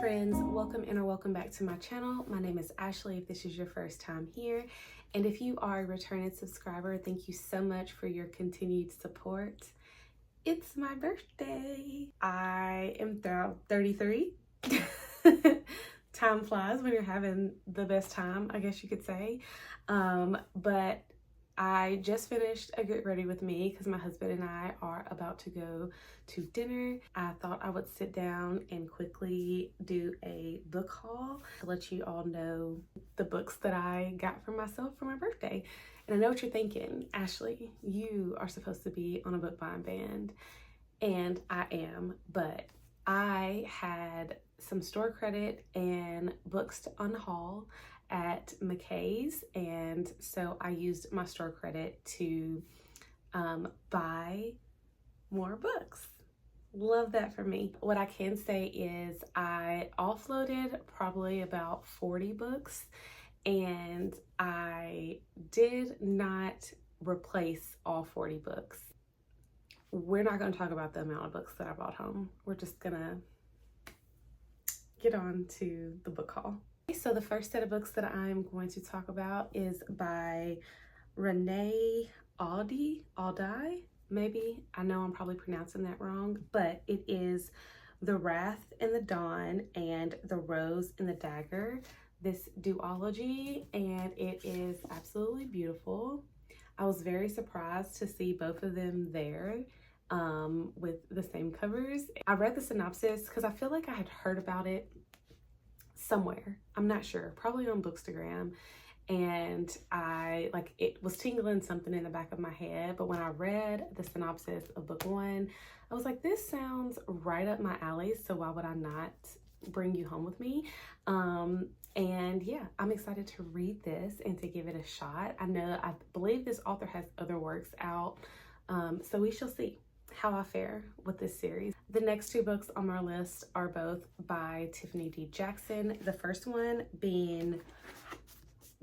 friends, welcome in or welcome back to my channel. My name is Ashley if this is your first time here, and if you are a returning subscriber, thank you so much for your continued support. It's my birthday. I am 33. Time flies when you're having the best time, I guess you could say. But I just finished a Get Ready With Me because my husband and I are about to go to dinner. I thought I would sit down and quickly do a book haul to let you all know the books that I got for myself for my birthday. And I know what you're thinking, Ashley, you are supposed to be on a book buying band, and I am, but I had some store credit and books to unhaul at McKay's, and so I used my store credit to buy more books. Love that for me. What I can say is I offloaded probably about 40 books, and I did not replace all 40 books. We're not going to talk about the amount of books that I brought home. We're just gonna get on to the book haul. So the first set of books that I'm going to talk about is by Renee Aldi, maybe. I know I'm probably pronouncing that wrong, but it is The Wrath and the Dawn and The Rose and the Dagger, this duology, and it is absolutely beautiful. I was very surprised to see both of them there with the same covers. I read the synopsis because I feel like I had heard about it somewhere. I'm not sure, probably on Bookstagram, and it was tingling something in the back of my head. But when I read the synopsis of book one, I was like, this sounds right up my alley, so why would I not bring you home with me? And yeah, I'm excited to read this and to give it a shot. I believe this author has other works out, so we shall see how I fare with this series. The next two books on my list are both by Tiffany D. Jackson. The first one being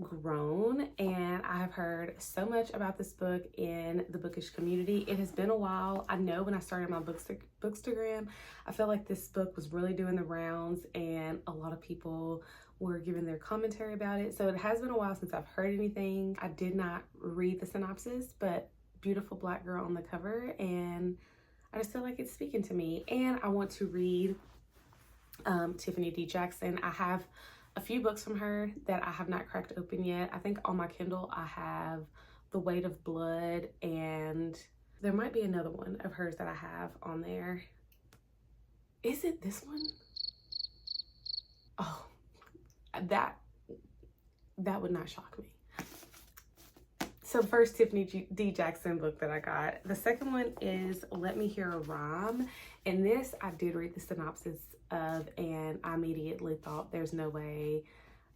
Grown, and I've heard so much about this book in the bookish community. It has been a while. I know when I started my Bookstagram, I felt like this book was really doing the rounds and a lot of people were giving their commentary about it. So it has been a while since I've heard anything. I did not read the synopsis, but beautiful black girl on the cover, and I just feel like it's speaking to me. And I want to read Tiffany D. Jackson. I have a few books from her that I have not cracked open yet. I think on my Kindle I have The Weight of Blood, and there might be another one of hers that I have on there. Is it this one? Oh, that would not shock me. So first Tiffany D. Jackson book that I got. The second one is Let Me Hear a Rhyme. And this I did read the synopsis of, and I immediately thought there's no way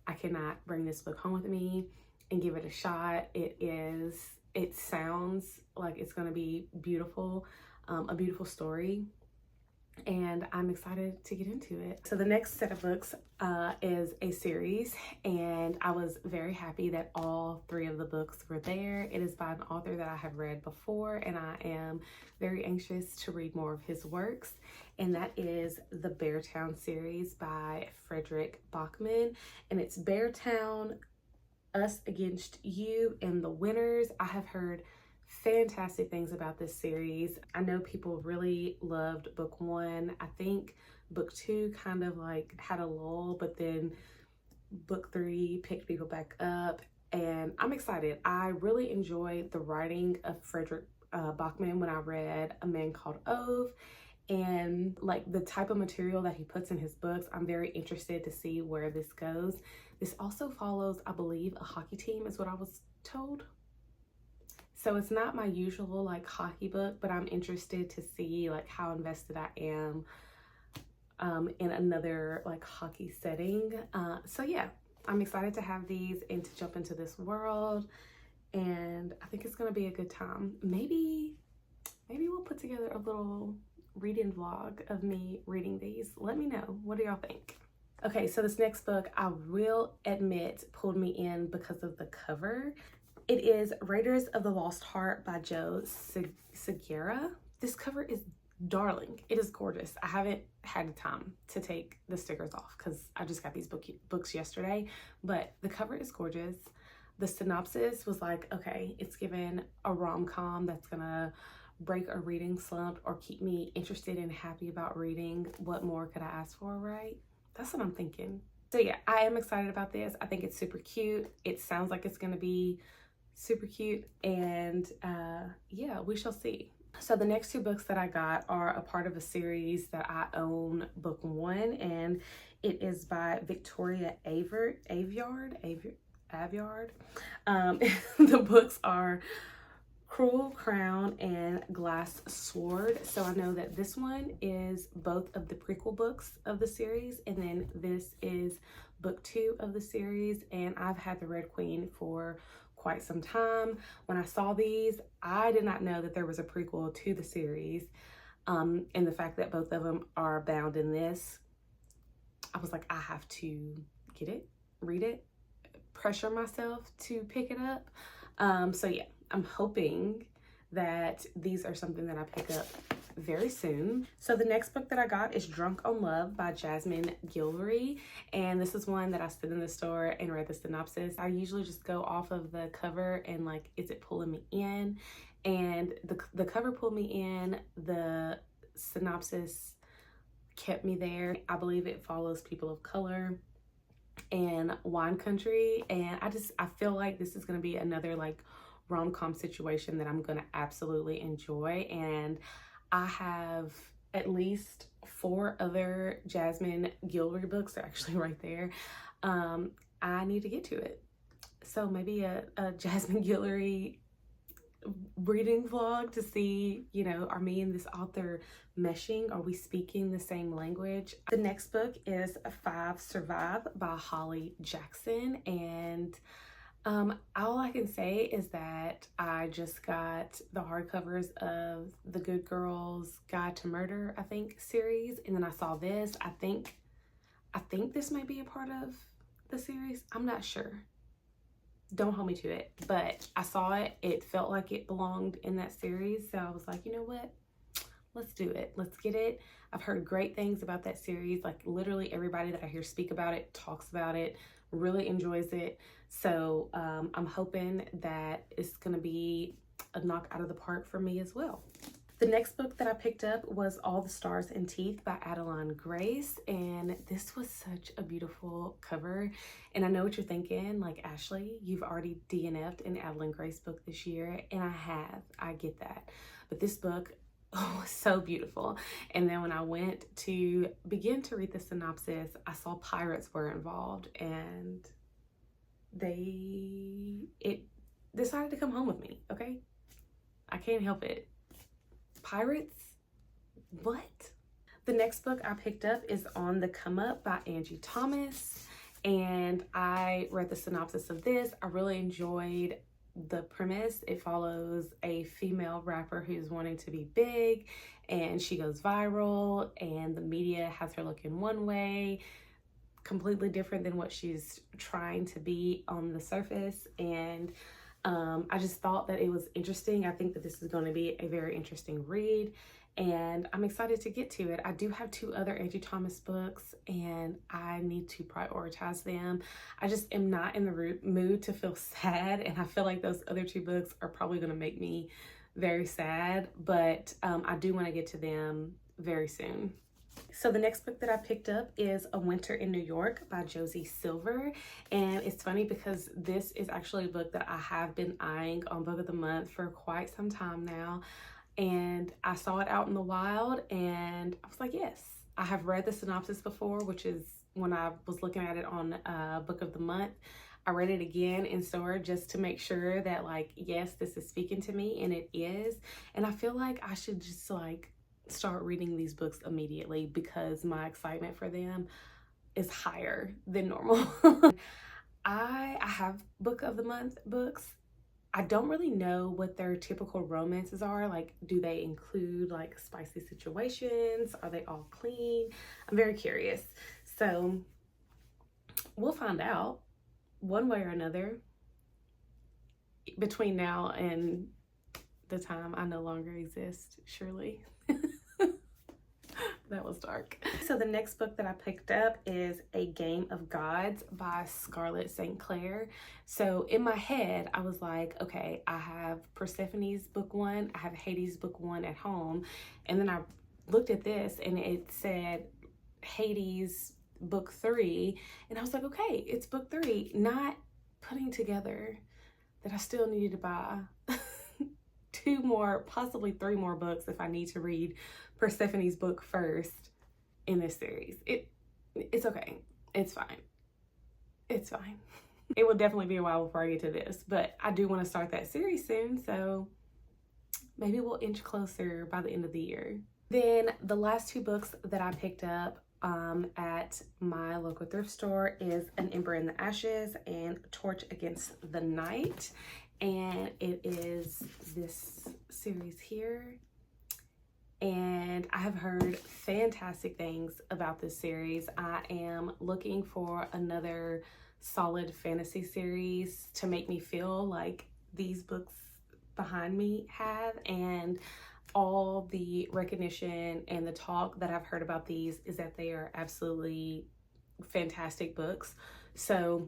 I cannot bring this book home with me and give it a shot. It sounds like it's gonna be beautiful, a beautiful story, and I'm excited to get into it. So the next set of books is a series, and I was very happy that all three of the books were there. It is by an author that I have read before, and I am very anxious to read more of his works, and that is the Toown series by Frederick Bachman, and it's Toown, Us Against You, and The Winners. I have heard fantastic things about this series. I know people really loved book one. I think book two kind of like had a lull, but then book three picked people back up, and I'm excited. I really enjoyed the writing of Frederick Bachman when I read A Man Called Ove, and like the type of material that he puts in his books. I'm very interested to see where this goes. This also follows, I believe, a hockey team is what I was told. So it's not my usual like hockey book, but I'm interested to see like how invested I am in another like hockey setting. So yeah, I'm excited to have these and to jump into this world, and I think it's gonna be a good time. Maybe we'll put together a little reading vlog of me reading these. Let me know, what do y'all think? Okay, so this next book I will admit pulled me in because of the cover. It is Raiders of the Lost Heart by Joe Segura. This cover is darling. It is gorgeous. I haven't had the time to take the stickers off because I just got these books yesterday, but the cover is gorgeous. The synopsis was like, okay, it's given a rom-com that's gonna break a reading slump or keep me interested and happy about reading. What more could I ask for, right? That's what I'm thinking. So yeah, I am excited about this. I think it's super cute. It sounds like it's gonna be super cute, and yeah, we shall see. So the next two books that I got are a part of a series that I own, book one, and it is by Victoria Aveyard. The books are Cruel Crown and Glass Sword. So I know that this one is both of the prequel books of the series, and then this is book two of the series, and I've had the Red Queen for quite some time. When I saw these, I did not know that there was a prequel to the series, and the fact that both of them are bound in this, I was like, I have to get it, read it, pressure myself to pick it up. So yeah, I'm hoping that these are something that I pick up very soon. So the next book that I got is Drunk on Love by Jasmine Guillory, and this is one that I stood in the store and read the synopsis. I usually just go off of the cover and like, is it pulling me in? And the cover pulled me in. The synopsis kept me there. I believe it follows people of color and wine country, and I feel like this is going to be another like rom-com situation that I'm going to absolutely enjoy. And I have at least 4 other Jasmine Guillory books. They're actually right there. I need to get to it. So maybe a Jasmine Guillory reading vlog to see, you know, are me and this author meshing? Are we speaking the same language? The next book is 5 Survive by Holly Jackson, and all I can say is that I just got the hardcovers of the Good Girls Guide to Murder, I think, series, and then I saw this. I think this might be a part of the series. I'm not sure. Don't hold me to it, but I saw it. It felt like it belonged in that series, so I was like, you know what? Let's do it. Let's get it. I've heard great things about that series. Like literally everybody that I hear speak about it talks about it, really enjoys it. So I'm hoping that it's gonna be a knock out of the park for me as well. The next book that I picked up was All the Stars and Teeth by Adeline Grace, and this was such a beautiful cover. And I know what you're thinking, like, Ashley, you've already DNF'd an Adeline Grace book this year, and I have. I get that. But this book was so beautiful. And then when I went to begin to read the synopsis, I saw pirates were involved, and it decided to come home with me, okay? I can't help it. Pirates? What? The next book I picked up is On the Come Up by Angie Thomas, and I read the synopsis of this. I really enjoyed the premise. It follows a female rapper who's wanting to be big, and she goes viral, and the media has her looking one way, completely different than what she's trying to be on the surface. And I just thought that it was interesting. I think that this is going to be a very interesting read, and I'm excited to get to it. I do have 2 other Angie Thomas books, and I need to prioritize them. I just am not in the mood to feel sad, and I feel like those other 2 books are probably going to make me very sad, but I do want to get to them very soon. So the next book that I picked up is A Winter in New York by Josie Silver. And it's funny because this is actually a book that I have been eyeing on Book of the Month for quite some time now. And I saw it out in the wild and I was like, yes. I have read the synopsis before, which is when I was looking at it on Book of the Month. I read it again in store just to make sure that, like, yes, this is speaking to me, and it is. And I feel like I should just like start reading these books immediately because my excitement for them is higher than normal. I have Book of the Month books. I don't really know what their typical romances are. Like, do they include like spicy situations? Are they all clean? I'm very curious. So we'll find out one way or another between now and the time I no longer exist, surely. That was dark. So the next book that I picked up is A Game of Gods by Scarlett St. Clair. So in my head, I was like, okay, I have Persephone's book 1, I have Hades book 1 at home. And then I looked at this and it said Hades book 3. And I was like, okay, it's book 3. Not putting together that I still needed to buy 2 more, possibly 3 more books if I need to read Persephone's book first in this series. It's okay. It's fine. It's fine. It will definitely be a while before I get to this, but I do want to start that series soon, so maybe we'll inch closer by the end of the year. Then the last 2 books that I picked up at my local thrift store is An Ember in the Ashes and Torch Against the Night. And it is this series here. And I have heard fantastic things about this series. I am looking for another solid fantasy series to make me feel like these books behind me have, and all the recognition and the talk that I've heard about these is that they are absolutely fantastic books. So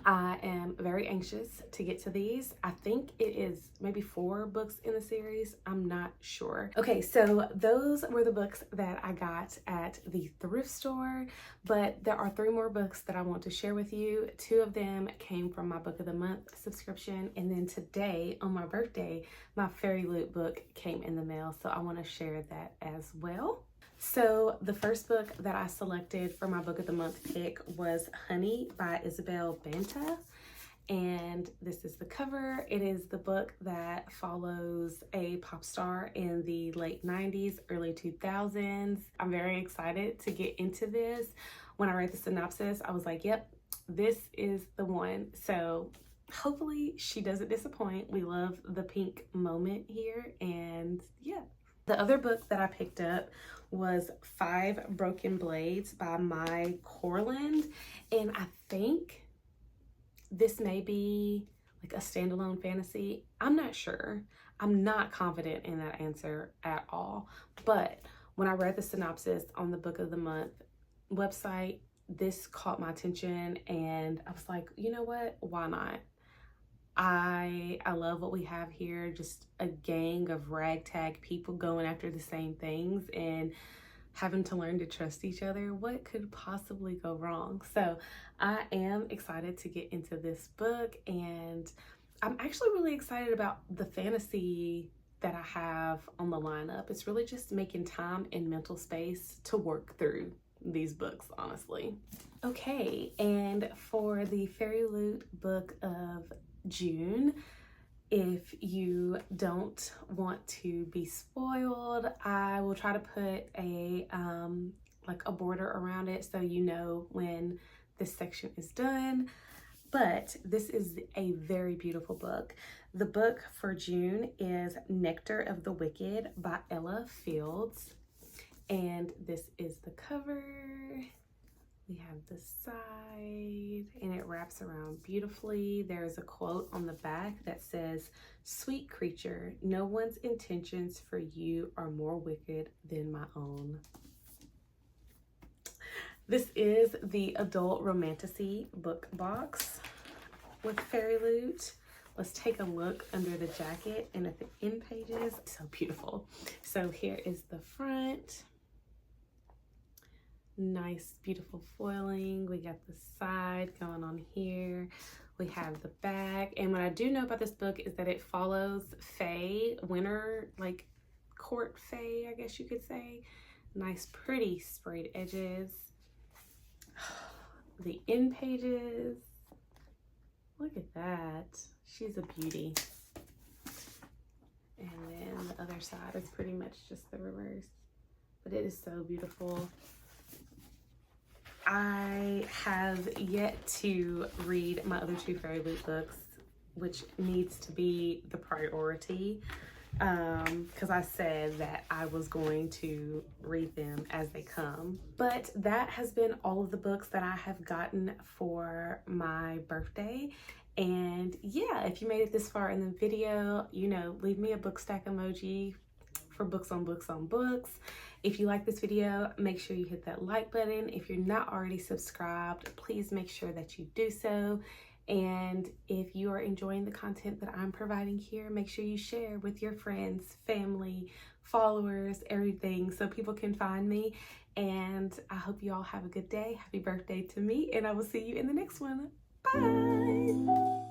I am very anxious to get to these. I think it is maybe 4 books in the series. I'm not sure. Okay, so those were the books that I got at the thrift store, but there are 3 more books that I want to share with you. 2 of them came from my Book of the Month subscription, and then today on my birthday, my Fairy Loot book came in the mail, so I want to share that as well. So the first book that I selected for my Book of the Month pick was Honey by Isabel Banta. And this is the cover. It is the book that follows a pop star in the late 90s, early 2000s. I'm very excited to get into this. When I read the synopsis, I was like, yep, this is the one. So hopefully she doesn't disappoint. We love the pink moment here, and yeah. The other book that I picked up was 5 Broken Blades by Mai Corland, and I think this may be like a standalone fantasy. I'm not sure. I'm not confident in that answer at all, but when I read the synopsis on the Book of the Month website, this caught my attention, and I was like, you know what? Why not? I love what we have here, just a gang of ragtag people going after the same things and having to learn to trust each other. What could possibly go wrong? So I am excited to get into this book, and I'm actually really excited about the fantasy that I have on the lineup. It's really just making time and mental space to work through these books, honestly. Okay, and for the Fairy Loot book of June, if you don't want to be spoiled, I will try to put a like a border around it so you know when this section is done. But this is a very beautiful book. The book for June is Nectar of the Wicked by Ella Fields, and this is the cover. We have the side, and it wraps around beautifully. There's a quote on the back that says, "Sweet creature, no one's intentions for you are more wicked than my own." This is the adult romantasy book box with Fairy Loot. Let's take a look under the jacket and at the end pages. So beautiful. So here is the front. Nice, beautiful foiling. We got the side going on here. We have the back. And what I do know about this book is that it follows Fae, winter, like court Fae, I guess you could say. Nice, pretty sprayed edges. The end pages. Look at that. She's a beauty. And then the other side is pretty much just the reverse. But it is so beautiful. I have yet to read my other 2 Fairy Loot books, which needs to be the priority, because I said that I was going to read them as they come. But that has been all of the books that I have gotten for my birthday. And yeah, if you made it this far in the video, you know, leave me a book stack emoji for books on books on books. If you like this video, make sure you hit that like button. If you're not already subscribed, please make sure that you do so. And if you are enjoying the content that I'm providing here, make sure you share with your friends, family, followers, everything, so people can find me. And I hope you all have a good day. Happy birthday to me, and I will see you in the next one. Bye.